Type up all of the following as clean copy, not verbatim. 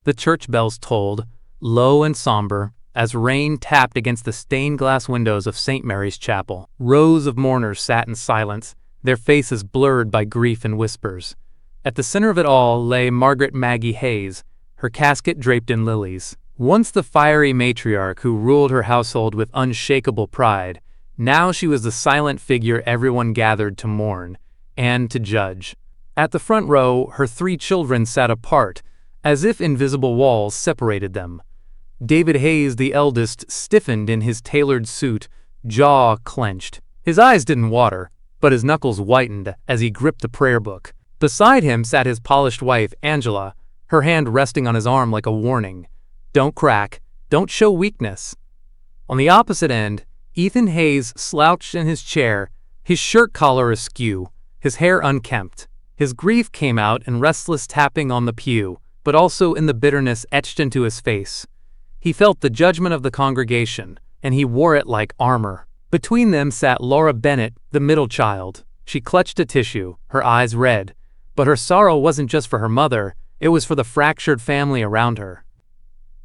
The church bells tolled, low and somber, as rain tapped against the stained-glass windows of St. Mary's Chapel. Rows of mourners sat in silence, their faces blurred by grief and whispers. At the center of it all lay Margaret Maggie Hayes, her casket draped in lilies. Once the fiery matriarch who ruled her household with unshakable pride, now she was the silent figure everyone gathered to mourn and to judge. At the front row, her 3 children sat apart, as if invisible walls separated them. David Hayes, the eldest, stiffened in his tailored suit, jaw clenched. His eyes didn't water, but his knuckles whitened as he gripped the prayer book. Beside him sat his polished wife, Angela, her hand resting on his arm like a warning. Don't crack. Don't show weakness. On the opposite end, Ethan Hayes slouched in his chair, his shirt collar askew, his hair unkempt. His grief came out in restless tapping on the pew, but also in the bitterness etched into his face. He felt the judgment of the congregation, and he wore it like armor. Between them sat Laura Bennett, the middle child. She clutched a tissue, her eyes red. But her sorrow wasn't just for her mother, it was for the fractured family around her.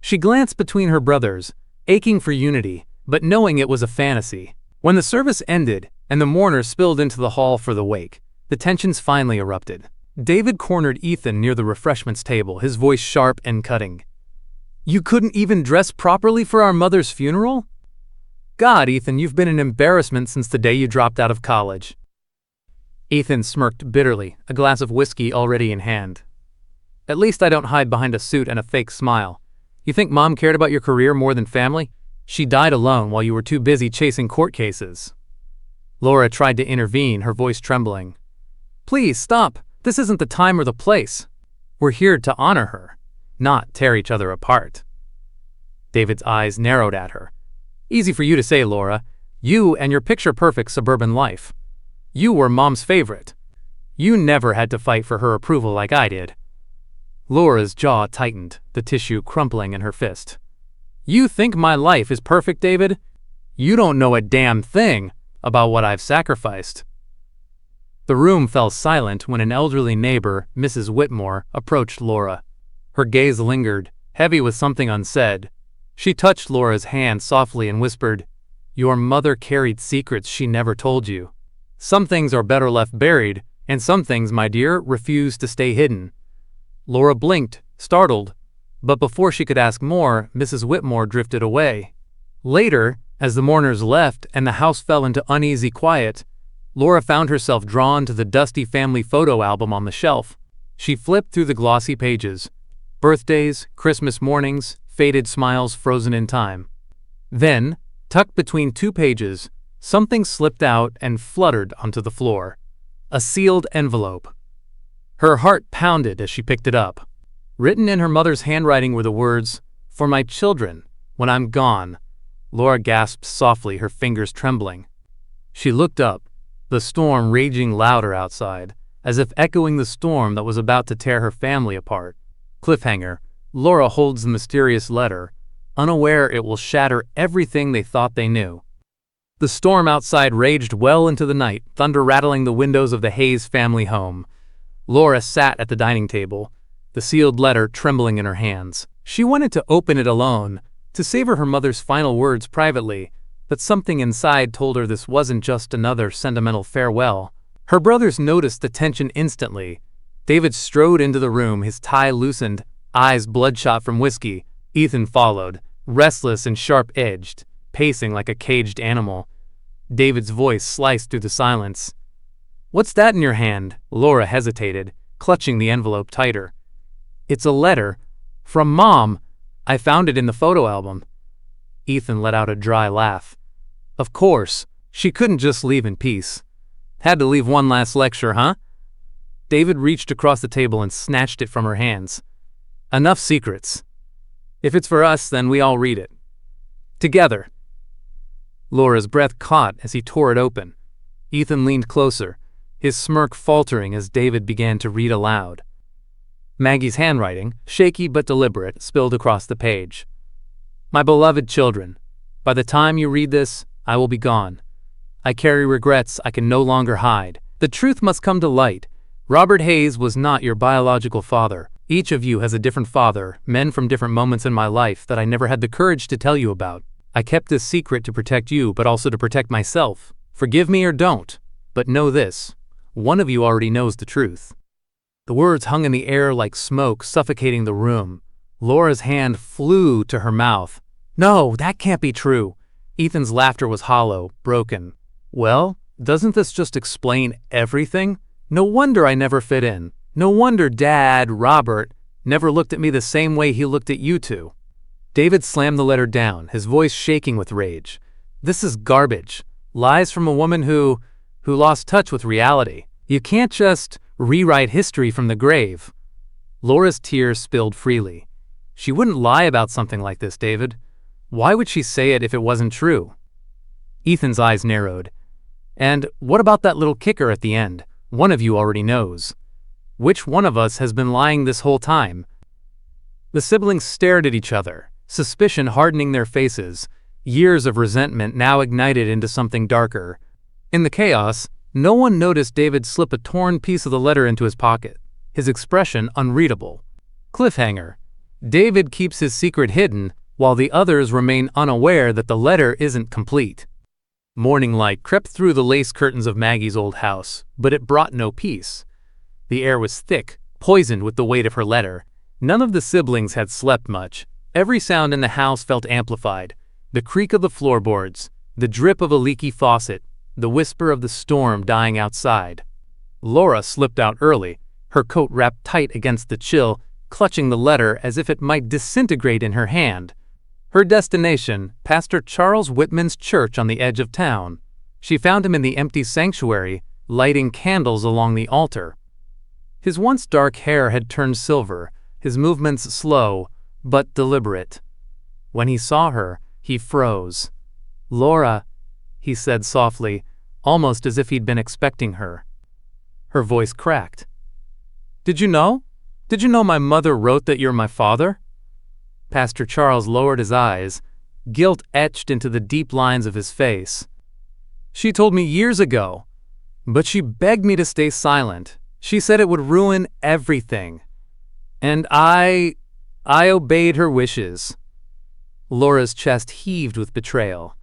She glanced between her brothers, aching for unity, but knowing it was a fantasy. When the service ended, and the mourners spilled into the hall for the wake, the tensions finally erupted. David cornered Ethan near the refreshments table, his voice sharp and cutting. "You couldn't even dress properly for our mother's funeral? God, Ethan, you've been an embarrassment since the day you dropped out of college." Ethan smirked bitterly, a glass of whiskey already in hand. "At least I don't hide behind a suit and a fake smile. You think Mom cared about your career more than family? She died alone while you were too busy chasing court cases." Laura tried to intervene, her voice trembling. "Please, stop. This isn't the time or the place. We're here to honor her, not tear each other apart." David's eyes narrowed at her. "Easy for you to say, Laura. You and your picture-perfect suburban life. You were Mom's favorite. You never had to fight for her approval like I did." Laura's jaw tightened, the tissue crumpling in her fist. "You think my life is perfect, David? You don't know a damn thing about what I've sacrificed." The room fell silent when an elderly neighbor, Mrs. Whitmore, approached Laura. Her gaze lingered, heavy with something unsaid. She touched Laura's hand softly and whispered, "Your mother carried secrets she never told you. Some things are better left buried, and some things, my dear, refuse to stay hidden." Laura blinked, startled, but before she could ask more, Mrs. Whitmore drifted away. Later, as the mourners left and the house fell into uneasy quiet, Laura found herself drawn to the dusty family photo album on the shelf. She flipped through the glossy pages. Birthdays, Christmas mornings, faded smiles frozen in time. Then, tucked between 2 pages, something slipped out and fluttered onto the floor. A sealed envelope. Her heart pounded as she picked it up. Written in her mother's handwriting were the words, "For my children, when I'm gone." Laura gasped softly, her fingers trembling. She looked up, the storm raging louder outside, as if echoing the storm that was about to tear her family apart. Cliffhanger. Laura holds the mysterious letter, unaware it will shatter everything they thought they knew. The storm outside raged well into the night, thunder rattling the windows of the Hayes family home. Laura sat at the dining table, the sealed letter trembling in her hands. She wanted to open it alone, to savor her mother's final words privately, but something inside told her this wasn't just another sentimental farewell. Her brothers noticed the tension instantly. David strode into the room, his tie loosened, eyes bloodshot from whiskey. Ethan followed, restless and sharp-edged, pacing like a caged animal. David's voice sliced through the silence. "What's that in your hand?" Laura hesitated, clutching the envelope tighter. "It's a letter. From Mom. I found it in the photo album." Ethan let out a dry laugh. Of course, she couldn't just leave in peace. Had to leave one last lecture, huh? David reached across the table and snatched it from her hands. "Enough secrets. If it's for us, then we all read it. Together." Laura's breath caught as he tore it open. Ethan leaned closer, his smirk faltering as David began to read aloud. Maggie's handwriting, shaky but deliberate, spilled across the page. "My beloved children, by the time you read this, I will be gone. I carry regrets I can no longer hide. The truth must come to light. Robert Hayes was not your biological father. Each of you has a different father, men from different moments in my life that I never had the courage to tell you about. I kept this secret to protect you, but also to protect myself. Forgive me or don't, but know this. One of you already knows the truth." The words hung in the air like smoke, suffocating the room. Laura's hand flew to her mouth. "No, that can't be true." Ethan's laughter was hollow, broken. "Well, doesn't this just explain everything? No wonder I never fit in. No wonder Dad, Robert, never looked at me the same way he looked at you two." David slammed the letter down, his voice shaking with rage. "This is garbage. Lies from a woman who lost touch with reality. You can't just rewrite history from the grave." Laura's tears spilled freely. She wouldn't lie about something like this, David. Why would she say it if it wasn't true? Ethan's eyes narrowed. "And what about that little kicker at the end? One of you already knows. Which one of us has been lying this whole time?" The siblings stared at each other, suspicion hardening their faces, years of resentment now ignited into something darker. In the chaos, no one noticed David slip a torn piece of the letter into his pocket, his expression unreadable. Cliffhanger. David keeps his secret hidden, while the others remain unaware that the letter isn't complete. Morning light crept through the lace curtains of Maggie's old house, but it brought no peace. The air was thick, poisoned with the weight of her letter. None of the siblings had slept much. Every sound in the house felt amplified. The creak of the floorboards, the drip of a leaky faucet, the whisper of the storm dying outside. Laura slipped out early, her coat wrapped tight against the chill, clutching the letter as if it might disintegrate in her hand. Her destination, Pastor Charles Whitman's church on the edge of town. She found him in the empty sanctuary, lighting candles along the altar. His once dark hair had turned silver, his movements slow, but deliberate. When he saw her, he froze. "Laura," he said softly, almost as if he'd been expecting her. Her voice cracked. "Did you know? Did you know my mother wrote that you're my father?" Pastor Charles lowered his eyes, guilt etched into the deep lines of his face. "She told me years ago, but she begged me to stay silent. She said it would ruin everything. And I obeyed her wishes." Laura's chest heaved with betrayal.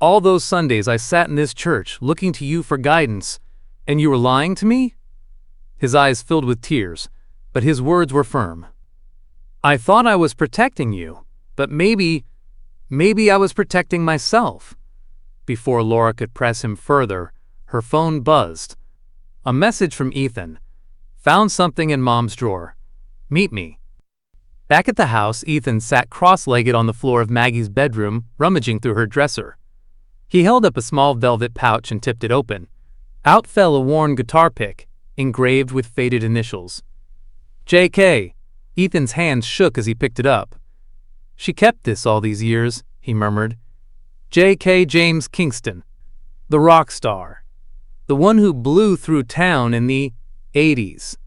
"All those Sundays I sat in this church looking to you for guidance, and you were lying to me?" His eyes filled with tears, but his words were firm. "I thought I was protecting you, but maybe I was protecting myself." Before Laura could press him further, her phone buzzed. A message from Ethan. "Found something in Mom's drawer. Meet me." Back at the house, Ethan sat cross-legged on the floor of Maggie's bedroom, rummaging through her dresser. He held up a small velvet pouch and tipped it open. Out fell a worn guitar pick, engraved with faded initials. "J.K." Ethan's hands shook as he picked it up. "She kept this all these years," he murmured. "J.K. James Kingston, the rock star. The one who blew through town in the 80s.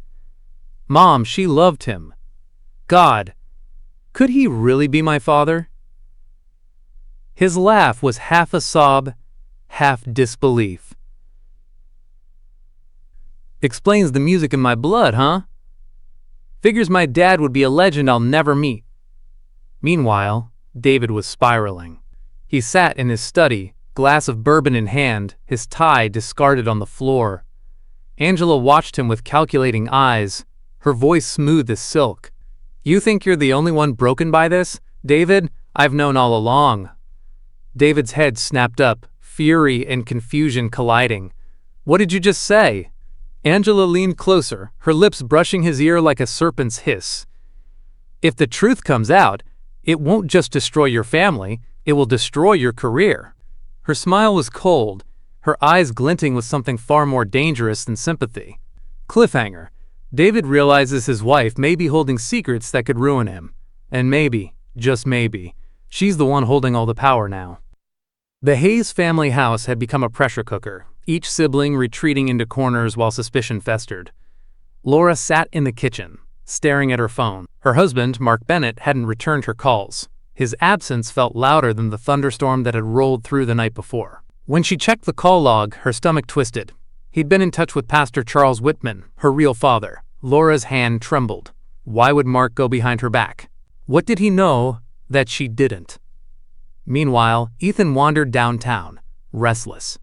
Mom, she loved him. God, could he really be my father?" His laugh was half a sob, half disbelief. "Explains the music in my blood, huh? Figures my dad would be a legend I'll never meet." Meanwhile, David was spiraling. He sat in his study, glass of bourbon in hand, his tie discarded on the floor. Angela watched him with calculating eyes, her voice smooth as silk. "You think you're the only one broken by this, David? I've known all along." David's head snapped up, fury and confusion colliding. "What did you just say?" Angela leaned closer, her lips brushing his ear like a serpent's hiss. "If the truth comes out, it won't just destroy your family, it will destroy your career." Her smile was cold, her eyes glinting with something far more dangerous than sympathy. Cliffhanger. David realizes his wife may be holding secrets that could ruin him. And maybe, just maybe, she's the one holding all the power now. The Hayes family house had become a pressure cooker, each sibling retreating into corners while suspicion festered. Laura sat in the kitchen, staring at her phone. Her husband, Mark Bennett, hadn't returned her calls. His absence felt louder than the thunderstorm that had rolled through the night before. When she checked the call log, her stomach twisted. He'd been in touch with Pastor Charles Whitman, her real father. Laura's hand trembled. Why would Mark go behind her back? What did he know that she didn't? Meanwhile, Ethan wandered downtown, restless.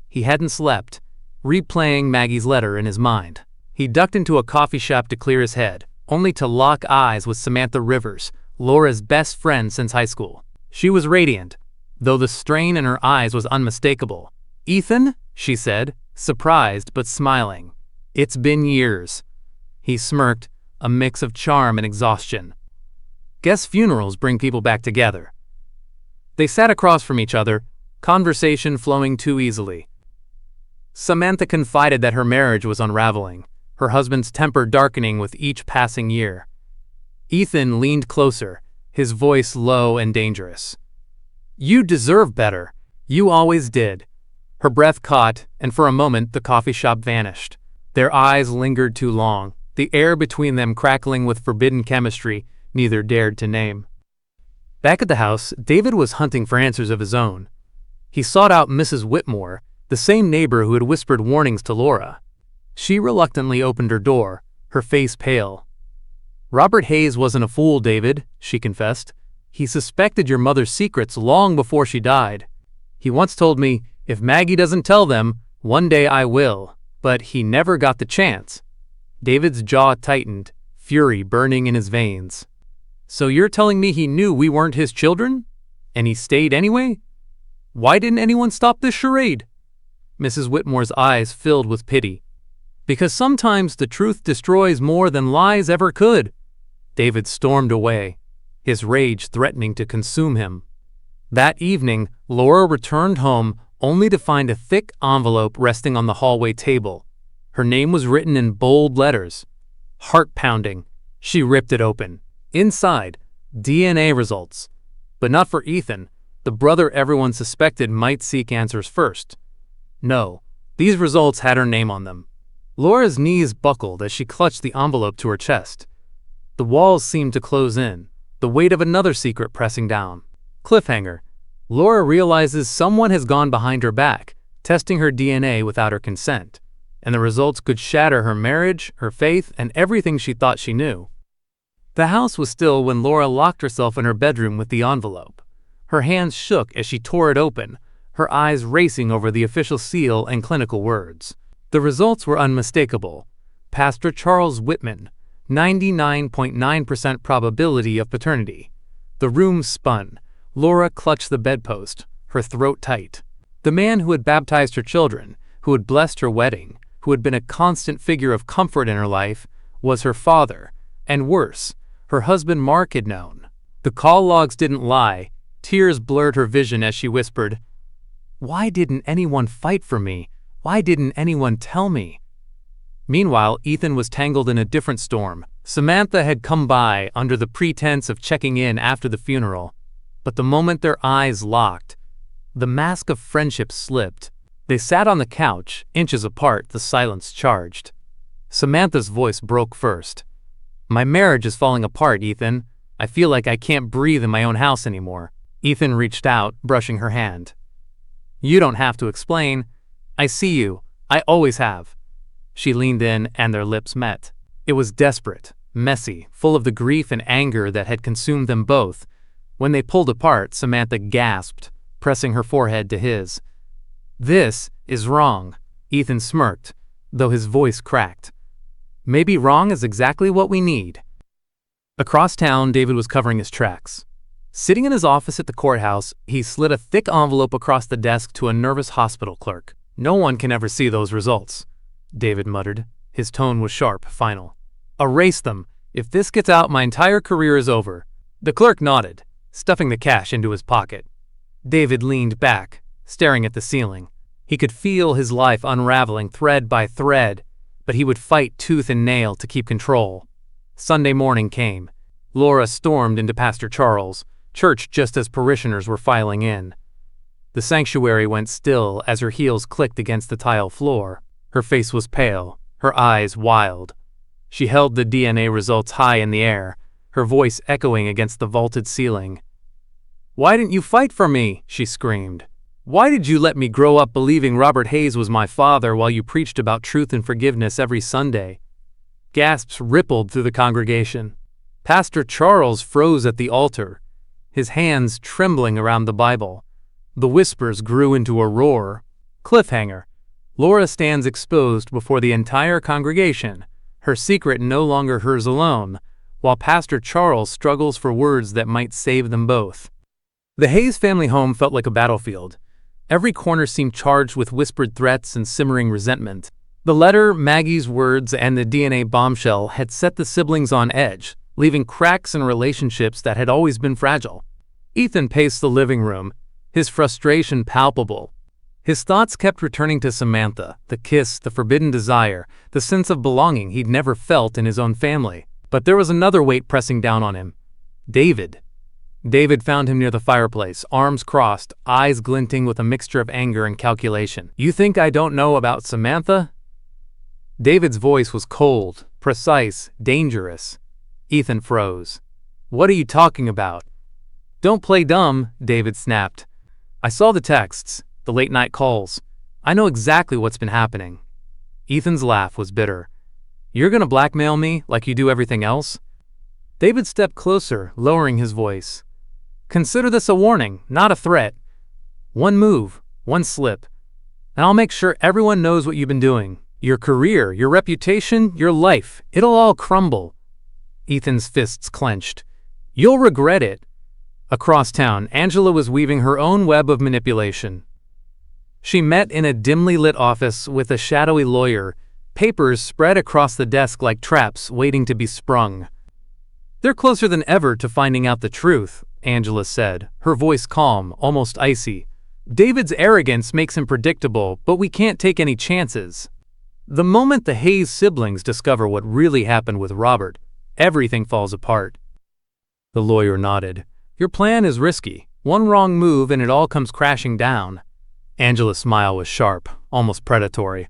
He hadn't slept, replaying Maggie's letter in his mind. He ducked into a coffee shop to clear his head, only to lock eyes with Samantha Rivers, Laura's best friend since high school. She was radiant, though the strain in her eyes was unmistakable. "Ethan?" she said, surprised but smiling. "It's been years." He smirked, a mix of charm and exhaustion. Guess funerals bring people back together. They sat across from each other, conversation flowing too easily. Samantha confided that her marriage was unraveling, her husband's temper darkening with each passing year. Ethan leaned closer, his voice low and dangerous. "You deserve better. You always did." Her breath caught, and for a moment the coffee shop vanished. Their eyes lingered too long, the air between them crackling with forbidden chemistry neither dared to name. Back at the house, David was hunting for answers of his own. He sought out Mrs. Whitmore, the same neighbor who had whispered warnings to Laura. She reluctantly opened her door, her face pale. "Robert Hayes wasn't a fool, David," she confessed. "He suspected your mother's secrets long before she died. He once told me, if Maggie doesn't tell them, one day I will, but he never got the chance." David's jaw tightened, fury burning in his veins. "So you're telling me he knew we weren't his children? And he stayed anyway? Why didn't anyone stop this charade?" Mrs. Whitmore's eyes filled with pity. "Because sometimes the truth destroys more than lies ever could." David stormed away, his rage threatening to consume him. That evening, Laura returned home only to find a thick envelope resting on the hallway table. Her name was written in bold letters. Heart-pounding, she ripped it open. Inside, DNA results. But not for Ethan, the brother everyone suspected might seek answers first. No, these results had her name on them. Laura's knees buckled as she clutched the envelope to her chest. The walls seemed to close in, the weight of another secret pressing down. Cliffhanger. Laura realizes someone has gone behind her back, testing her DNA without her consent, and the results could shatter her marriage, her faith, and everything she thought she knew. The house was still when Laura locked herself in her bedroom with the envelope. Her hands shook as she tore it open, her eyes racing over the official seal and clinical words. The results were unmistakable. Pastor Charles Whitman, 99.9% probability of paternity. The room spun. Laura clutched the bedpost, her throat tight. The man who had baptized her children, who had blessed her wedding, who had been a constant figure of comfort in her life, was her father, and worse, her husband Mark had known. The call logs didn't lie. Tears blurred her vision as she whispered, "Why didn't anyone fight for me? Why didn't anyone tell me?" Meanwhile, Ethan was tangled in a different storm. Samantha had come by under the pretense of checking in after the funeral. But the moment their eyes locked, the mask of friendship slipped. They sat on the couch, inches apart, the silence charged. Samantha's voice broke first. "My marriage is falling apart, Ethan. I feel like I can't breathe in my own house anymore." Ethan reached out, brushing her hand. "You don't have to explain. I see you. I always have." She leaned in, and their lips met. It was desperate, messy, full of the grief and anger that had consumed them both. When they pulled apart, Samantha gasped, pressing her forehead to his. "This is wrong," Ethan smirked, though his voice cracked. "Maybe wrong is exactly what we need." Across town, David was covering his tracks. Sitting in his office at the courthouse, he slid a thick envelope across the desk to a nervous hospital clerk. "No one can ever see those results," David muttered. His tone was sharp, final. "Erase them. If this gets out, my entire career is over." The clerk nodded, stuffing the cash into his pocket. David leaned back, staring at the ceiling. He could feel his life unraveling thread by thread, but he would fight tooth and nail to keep control. Sunday morning came. Laura stormed into Pastor Charles' church just as parishioners were filing in. The sanctuary went still as her heels clicked against the tile floor. Her face was pale, her eyes wild. She held the DNA results high in the air, her voice echoing against the vaulted ceiling. "Why didn't you fight for me?" she screamed. "Why did you let me grow up believing Robert Hayes was my father while you preached about truth and forgiveness every Sunday? Gasps rippled through the congregation. Pastor Charles froze at the altar, his hands trembling around the Bible. The whispers grew into a roar. Cliffhanger. Laura stands exposed before the entire congregation, her secret no longer hers alone, while Pastor Charles struggles for words that might save them both. The Hayes family home felt like a battlefield. Every corner seemed charged with whispered threats and simmering resentment. The letter, Maggie's words, and the DNA bombshell had set the siblings on edge, leaving cracks in relationships that had always been fragile. Ethan paced the living room, his frustration palpable. His thoughts kept returning to Samantha, the kiss, the forbidden desire, the sense of belonging he'd never felt in his own family. But there was another weight pressing down on him. David. David found him near the fireplace, arms crossed, eyes glinting with a mixture of anger and calculation. "You think I don't know about Samantha?" David's voice was cold, precise, dangerous. Ethan froze. "What are you talking about?" "Don't play dumb," David snapped. "I saw the texts, the late-night calls. I know exactly what's been happening." Ethan's laugh was bitter. "You're gonna blackmail me like you do everything else?" David stepped closer, lowering his voice. "Consider this a warning, not a threat. One move, one slip, and I'll make sure everyone knows what you've been doing. Your career, your reputation, your life, it'll all crumble." Ethan's fists clenched. "You'll regret it." Across town, Angela was weaving her own web of manipulation. She met in a dimly lit office with a shadowy lawyer, papers spread across the desk like traps waiting to be sprung. "They're closer than ever to finding out the truth," Angela said, her voice calm, almost icy. "David's arrogance makes him predictable, but we can't take any chances. The moment the Hayes siblings discover what really happened with Robert, everything falls apart." The lawyer nodded. "Your plan is risky. One wrong move and it all comes crashing down." Angela's smile was sharp, almost predatory.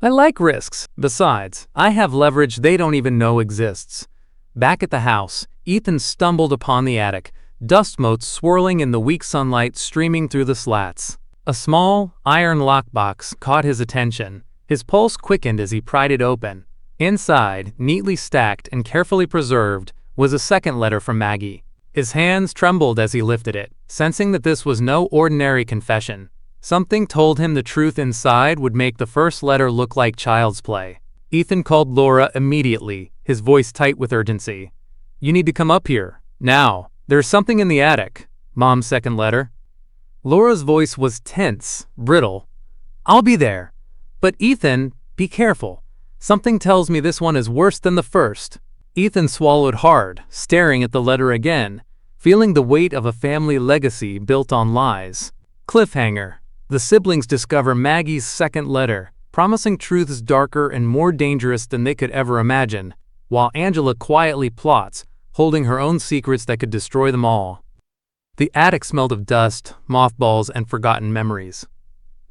"I like risks. Besides, I have leverage they don't even know exists." Back at the house, Ethan stumbled upon the attic, dust motes swirling in the weak sunlight streaming through the slats. A small, iron lockbox caught his attention. His pulse quickened as he pried it open. Inside, neatly stacked and carefully preserved, was a second letter from Maggie. His hands trembled as he lifted it, sensing that this was no ordinary confession. Something told him the truth inside would make the first letter look like child's play. Ethan called Laura immediately, his voice tight with urgency. "You need to come up here, now. There's something in the attic." Mom's second letter. Laura's voice was tense, brittle. "I'll be there. But Ethan, be careful. Something tells me this one is worse than the first." Ethan swallowed hard, staring at the letter again, feeling the weight of a family legacy built on lies. Cliffhanger. The siblings discover Maggie's second letter, promising truths darker and more dangerous than they could ever imagine, while Angela quietly plots, holding her own secrets that could destroy them all. The attic smelled of dust, mothballs, and forgotten memories.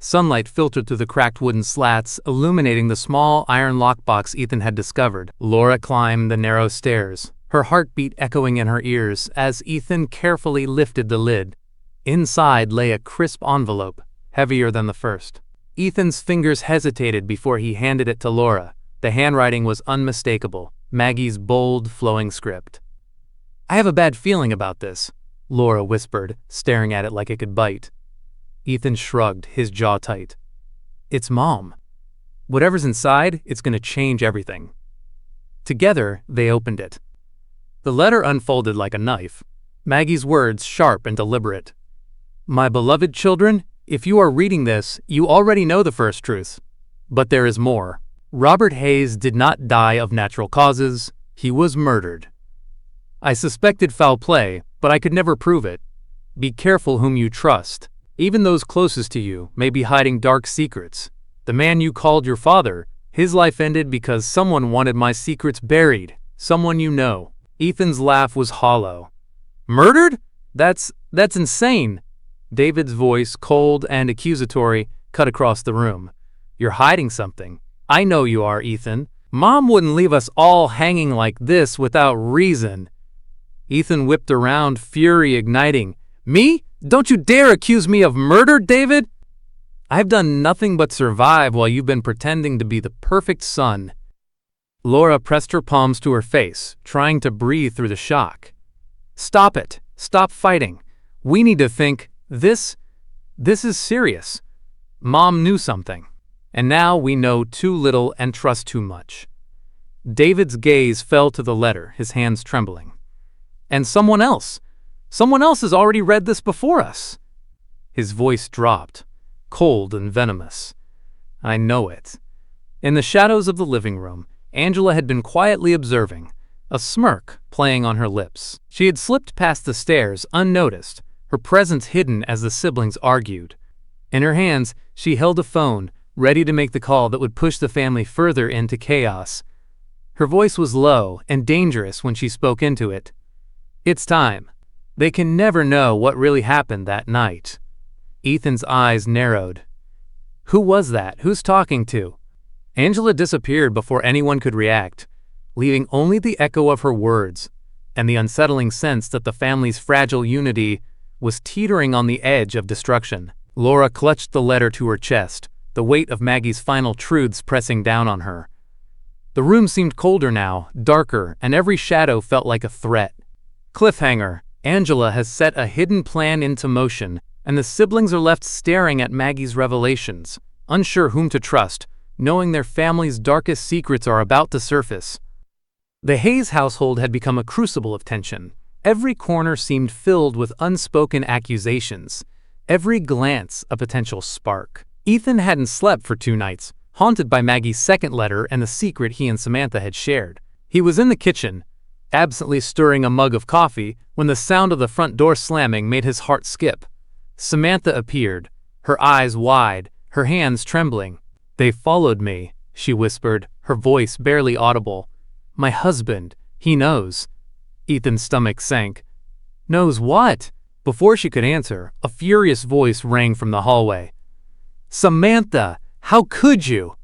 Sunlight filtered through the cracked wooden slats, illuminating the small iron lockbox Ethan had discovered. Laura climbed the narrow stairs, her heartbeat echoing in her ears as Ethan carefully lifted the lid. Inside lay a crisp envelope, heavier than the first. Ethan's fingers hesitated before he handed it to Laura. The handwriting was unmistakable, Maggie's bold, flowing script. "I have a bad feeling about this," Laura whispered, staring at it like it could bite. Ethan shrugged, his jaw tight. "It's Mom. Whatever's inside, it's going to change everything." Together, they opened it. The letter unfolded like a knife, Maggie's words sharp and deliberate. "My beloved children, if you are reading this, you already know the first truth. But there is more. Robert Hayes did not die of natural causes. He was murdered. I suspected foul play, but I could never prove it. Be careful whom you trust. Even those closest to you may be hiding dark secrets. The man you called your father, his life ended because someone wanted my secrets buried. Someone you know." Ethan's laugh was hollow. "Murdered? That's insane." David's voice, cold and accusatory, cut across the room. "You're hiding something. I know you are, Ethan. Mom wouldn't leave us all hanging like this without reason." Ethan whipped around, fury igniting. "Me? Don't you dare accuse me of murder, David! I've done nothing but survive while you've been pretending to be the perfect son." Laura pressed her palms to her face, trying to breathe through the shock. Stop it. Stop fighting. We need to think. This is serious. Mom knew something. And now we know too little and trust too much. David's gaze fell to the letter, his hands trembling. And someone else has already read this before us. His voice dropped, cold and venomous. I know it. In the shadows of the living room, Angela had been quietly observing, a smirk playing on her lips. She had slipped past the stairs unnoticed, her presence hidden as the siblings argued. In her hands, she held a phone, ready to make the call that would push the family further into chaos. Her voice was low and dangerous when she spoke into it. It's time. They can never know what really happened that night. Ethan's eyes narrowed. Who was that? Who's talking to? Angela disappeared before anyone could react, leaving only the echo of her words and the unsettling sense that the family's fragile unity was teetering on the edge of destruction. Laura clutched the letter to her chest, the weight of Maggie's final truths pressing down on her. The room seemed colder now, darker, and every shadow felt like a threat. Cliffhanger. Angela has set a hidden plan into motion, and the siblings are left staring at Maggie's revelations, unsure whom to trust, knowing their family's darkest secrets are about to surface. The Hayes household had become a crucible of tension. Every corner seemed filled with unspoken accusations, every glance a potential spark. Ethan hadn't slept for 2 nights, haunted by Maggie's second letter and the secret he and Samantha had shared. He was in the kitchen, absently stirring a mug of coffee, when the sound of the front door slamming made his heart skip. Samantha appeared, her eyes wide, her hands trembling. They followed me, she whispered, her voice barely audible. My husband, he knows. Ethan's stomach sank. Knows what? Before she could answer, a furious voice rang from the hallway. Samantha, how could you?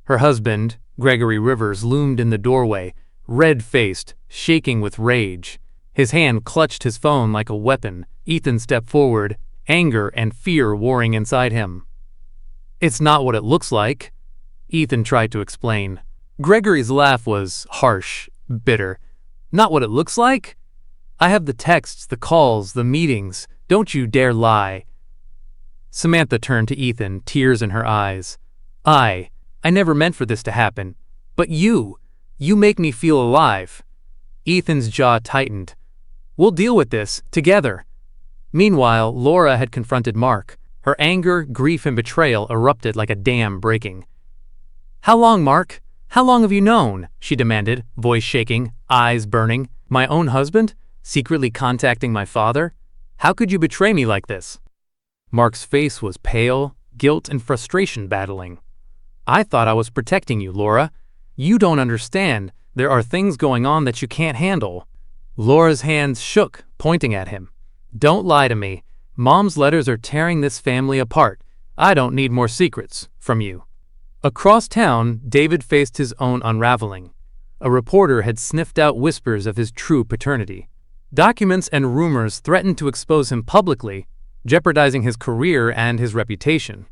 Her husband, Gregory Rivers, loomed in the doorway, red-faced, shaking with rage. His hand clutched his phone like a weapon. Ethan stepped forward, anger and fear warring inside him. It's not what it looks like, Ethan tried to explain. Gregory's laugh was harsh, bitter. Not what it looks like? I have the texts, the calls, the meetings. Don't you dare lie. Samantha turned to Ethan, tears in her eyes. I never meant for this to happen. But you make me feel alive. Ethan's jaw tightened. We'll deal with this, together. Meanwhile, Laura had confronted Mark. Her anger, grief, and betrayal erupted like a dam breaking. How long, Mark? How long have you known? She demanded, voice shaking, eyes burning. My own husband? Secretly contacting my father? How could you betray me like this? Mark's face was pale, guilt and frustration battling. I thought I was protecting you, Laura. You don't understand. There are things going on that you can't handle. Laura's hands shook, pointing at him. Don't lie to me. Mom's letters are tearing this family apart. I don't need more secrets from you. Across town, David faced his own unraveling. A reporter had sniffed out whispers of his true paternity. Documents and rumors threatened to expose him publicly, jeopardizing his career and his reputation.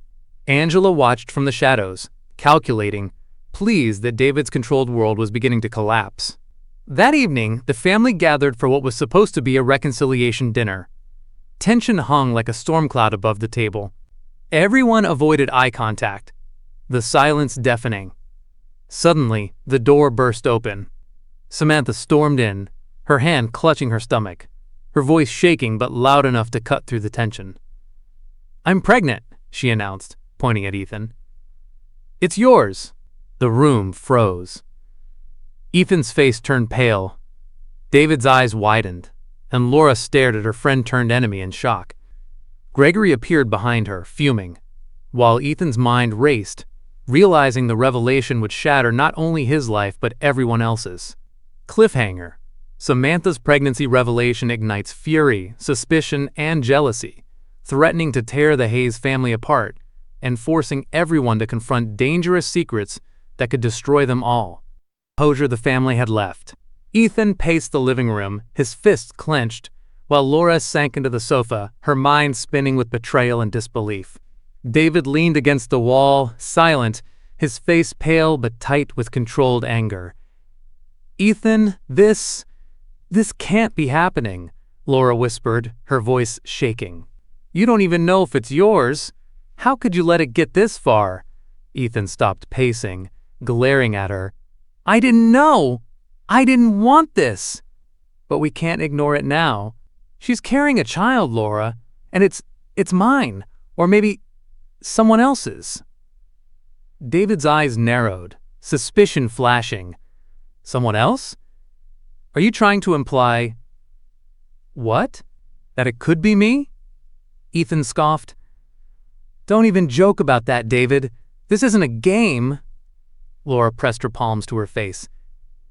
Angela watched from the shadows, calculating, pleased that David's controlled world was beginning to collapse. That evening, the family gathered for what was supposed to be a reconciliation dinner. Tension hung like a storm cloud above the table. Everyone avoided eye contact, the silence deafening. Suddenly, the door burst open. Samantha stormed in, her hand clutching her stomach, her voice shaking but loud enough to cut through the tension. I'm pregnant, she announced, pointing at Ethan. It's yours. The room froze. Ethan's face turned pale. David's eyes widened, and Laura stared at her friend-turned-enemy in shock. Gregory appeared behind her, fuming, while Ethan's mind raced, realizing the revelation would shatter not only his life but everyone else's. Cliffhanger. Samantha's pregnancy revelation ignites fury, suspicion, and jealousy, threatening to tear the Hayes family apart and forcing everyone to confront dangerous secrets that could destroy them all. Composure the family had left. Ethan paced the living room, his fists clenched, while Laura sank into the sofa, her mind spinning with betrayal and disbelief. David leaned against the wall, silent, his face pale but tight with controlled anger. "Ethan, this can't be happening," Laura whispered, her voice shaking. "You don't even know if it's yours. How could you let it get this far?" Ethan stopped pacing, glaring at her. "I didn't know! I didn't want this!" "But we can't ignore it now. She's carrying a child, Laura, and it's mine, or maybe someone else's." David's eyes narrowed, suspicion flashing. "Someone else? Are you trying to imply—" "What? That it could be me?" Ethan scoffed. "Don't even joke about that, David. This isn't a game." Laura pressed her palms to her face.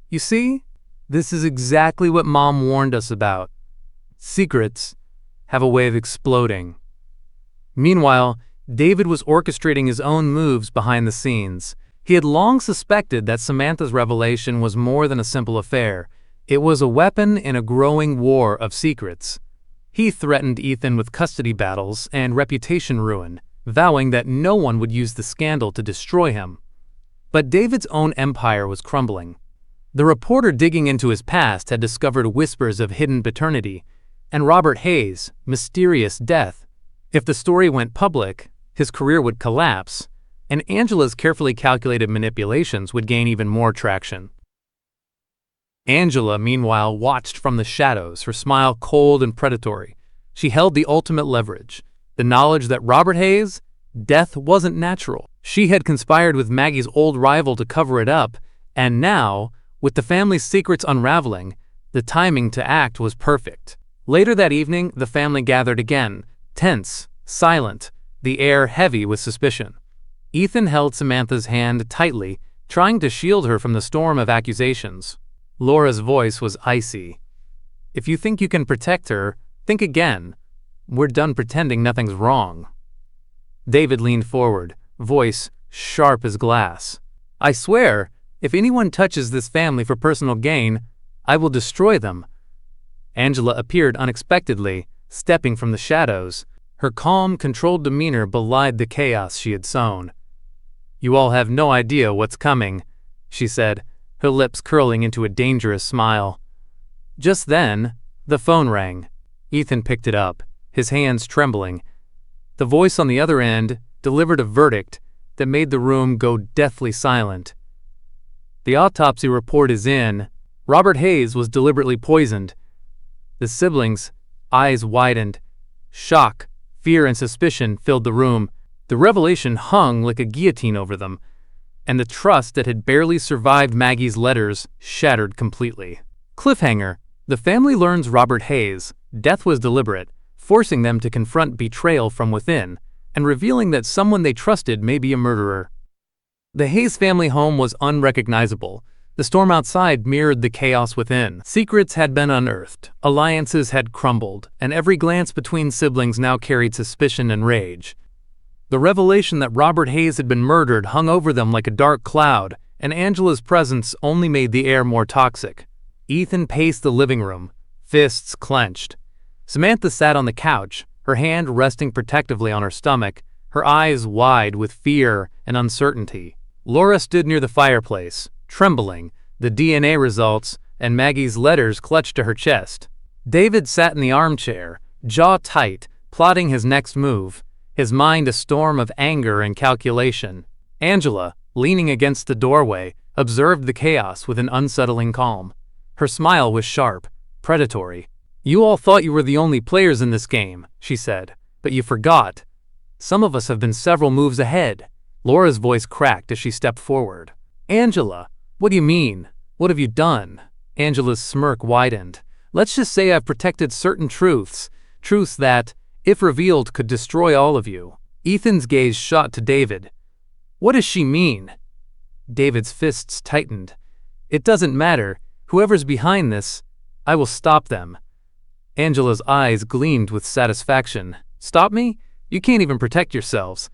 "You see, this is exactly what Mom warned us about. Secrets have a way of exploding." Meanwhile, David was orchestrating his own moves behind the scenes. He had long suspected that Samantha's revelation was more than a simple affair. It was a weapon in a growing war of secrets. He threatened Ethan with custody battles and reputation ruin, vowing that no one would use the scandal to destroy him. But David's own empire was crumbling. The reporter digging into his past had discovered whispers of hidden paternity, and Robert Hayes' mysterious death. If the story went public, his career would collapse, and Angela's carefully calculated manipulations would gain even more traction. Angela, meanwhile, watched from the shadows, her smile cold and predatory. She held the ultimate leverage, the knowledge that Robert Hayes' death wasn't natural. She had conspired with Maggie's old rival to cover it up, and now, with the family's secrets unraveling, the timing to act was perfect. Later that evening, the family gathered again, tense, silent, the air heavy with suspicion. Ethan held Samantha's hand tightly, trying to shield her from the storm of accusations. Laura's voice was icy. "If you think you can protect her, think again. We're done pretending nothing's wrong." David leaned forward, voice sharp as glass. "I swear, if anyone touches this family for personal gain, I will destroy them." Angela appeared unexpectedly, stepping from the shadows. Her calm, controlled demeanor belied the chaos she had sown. "You all have no idea what's coming," she said, her lips curling into a dangerous smile. Just then, the phone rang. Ethan picked it up, his hands trembling. The voice on the other end delivered a verdict that made the room go deathly silent. "The autopsy report is in. Robert Hayes was deliberately poisoned." The siblings' eyes widened. Shock, fear, and suspicion filled the room. The revelation hung like a guillotine over them, and the trust that had barely survived Maggie's letters shattered completely. Cliffhanger: the family learns Robert Hayes' death was deliberate, forcing them to confront betrayal from within, and revealing that someone they trusted may be a murderer. The Hayes family home was unrecognizable. The storm outside mirrored the chaos within. Secrets had been unearthed, alliances had crumbled, and every glance between siblings now carried suspicion and rage. The revelation that Robert Hayes had been murdered hung over them like a dark cloud, and Angela's presence only made the air more toxic. Ethan paced the living room, fists clenched. Samantha sat on the couch, her hand resting protectively on her stomach, her eyes wide with fear and uncertainty. Laura stood near the fireplace, trembling, the DNA results and Maggie's letters clutched to her chest. David sat in the armchair, jaw tight, plotting his next move, his mind a storm of anger and calculation. Angela, leaning against the doorway, observed the chaos with an unsettling calm. Her smile was sharp, predatory. "You all thought you were the only players in this game," she said, "but you forgot. Some of us have been several moves ahead." Laura's voice cracked as she stepped forward. "Angela, what do you mean? What have you done?" Angela's smirk widened. "Let's just say I've protected certain truths that, if revealed, could destroy all of you." Ethan's gaze shot to David. "What does she mean?" David's fists tightened. "It doesn't matter. Whoever's behind this, I will stop them." Angela's eyes gleamed with satisfaction. "Stop me? You can't even protect yourselves.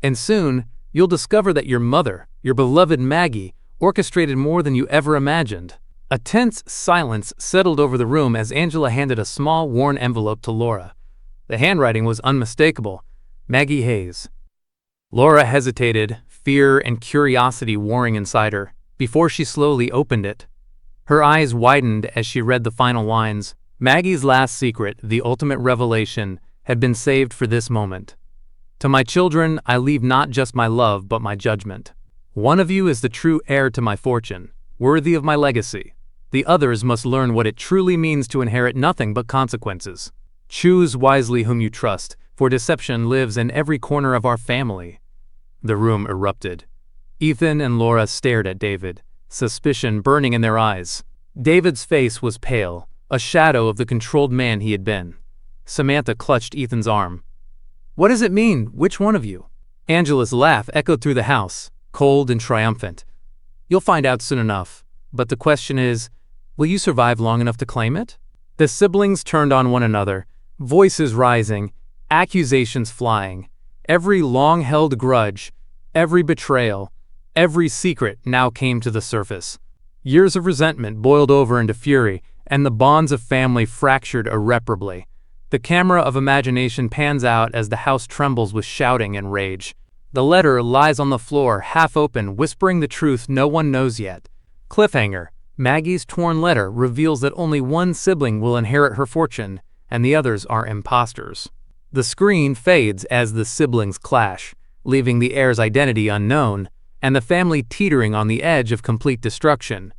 And soon, you'll discover that your mother, your beloved Maggie, orchestrated more than you ever imagined." A tense silence settled over the room as Angela handed a small, worn envelope to Laura. The handwriting was unmistakable. Maggie Hayes. Laura hesitated, fear and curiosity warring inside her, before she slowly opened it. Her eyes widened as she read the final lines. Maggie's last secret, the ultimate revelation, had been saved for this moment. To my children, I leave not just my love, but my judgment. One of you is the true heir to my fortune, worthy of my legacy. The others must learn what it truly means to inherit nothing but consequences. Choose wisely whom you trust, for deception lives in every corner of our family. The room erupted. Ethan and Laura stared at David, suspicion burning in their eyes. David's face was pale, a shadow of the controlled man he had been. Samantha clutched Ethan's arm. "What does it mean? Which one of you?" Angela's laugh echoed through the house, cold and triumphant. "You'll find out soon enough. But the question is, will you survive long enough to claim it?" The siblings turned on one another, voices rising, accusations flying. Every long-held grudge, every betrayal, every secret now came to the surface. Years of resentment boiled over into fury, and the bonds of family fractured irreparably. The camera of imagination pans out as the house trembles with shouting and rage. The letter lies on the floor, half open, whispering the truth no one knows yet. Cliffhanger. Maggie's torn letter reveals that only one sibling will inherit her fortune, and the others are imposters. The screen fades as the siblings clash, leaving the heir's identity unknown, and the family teetering on the edge of complete destruction.